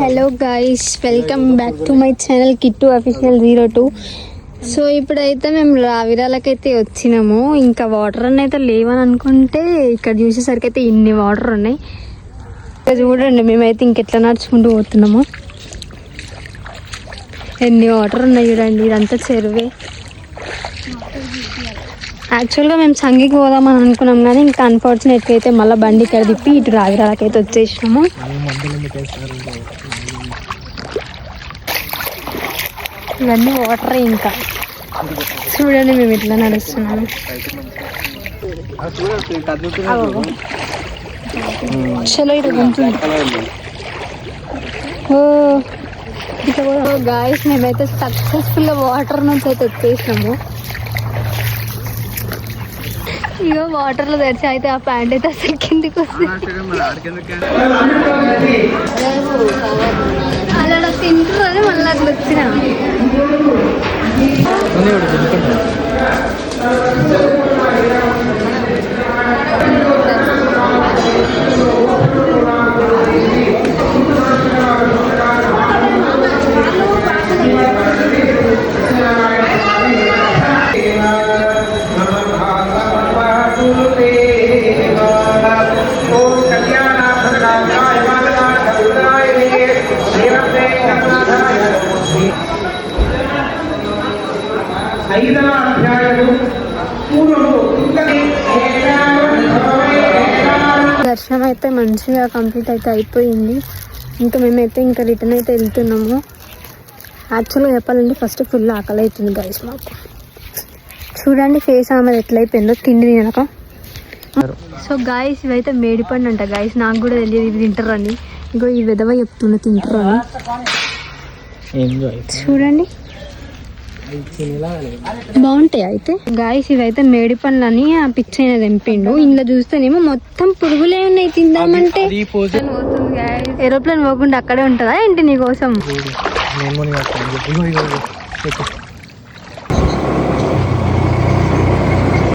Hello guys, welcome back to my channel Kittu official 02. So ఇప్పుడైతే మేము రావిరాలకైతే వచ్చినాము. ఇంకా వాటర్ అన్న అయితే లేవని అనుకుంటే ఇక్కడ చూసేసరికి అయితే ఇన్ని వాటర్ ఉన్నాయి. ఇక్కడ చూడండి, మేమైతే ఇంకెట్లా నడుచుకుంటూ పోతున్నాము. ఎన్ని వాటర్ ఉన్నాయి చూడండి. ఇదంతా చెరువే. యాక్చువల్గా మేము సంగికి పోదామని అనుకున్నాం కానీ ఇంకా అన్ఫార్చునేట్గా అయితే మళ్ళీ బండి ఇక్కడ తిప్పి ఇటు రావిరాలకైతే వచ్చేసినాము. ఇవన్నీ వాటరే. ఇంకా చూడండి మేము ఇట్లా నడుస్తున్నాము. చలో ఇటు ఉంటుంది. ఓ గాయస్, మేమైతే సక్సెస్ఫుల్గా వాటర్ నుంచి అయితే వచ్చేసినాము. ఇగో వాటర్లో తెరిచి అయితే ఆ ప్యాంట్ అయితే అసలు కిందికి వస్తుంది. అలా తింటున్నాను మళ్ళీ అట్లా వచ్చిన. దర్శనం అయితే మంచిగా కంప్లీట్ అయితే అయిపోయింది. ఇంకా మేమైతే ఇంకా రిటర్న్ అయితే వెళ్తున్నాము. యాక్చువల్గా చెప్పాలంటే ఫస్ట్ ఫుల్ ఆకలి అవుతుంది గైస్ మాకు. చూడండి ఫేస్ ఆమె ఎట్లయిపోయిందో తిండి తినక. సో గాయస్, ఇవైతే మేడిపండు అంట గాయస్. నాకు కూడా తెలియదు ఇవి తింటారు అని. ఇంకో ఈ విధవ చెప్తున్నా తింటారు అని. చూడండి బాగుంటాయి. అయితే గాయస్, ఇవైతే మేడి పండ్లు అని ఆ పిచ్చైన తెంపిండు. ఇందులో చూస్తేనేమో మొత్తం పురుగులే ఉన్నాయి. తిందామంటే ఏరోప్లేన్ పోకుండా అక్కడే ఉంటుందా ఏంటి నీ కోసం?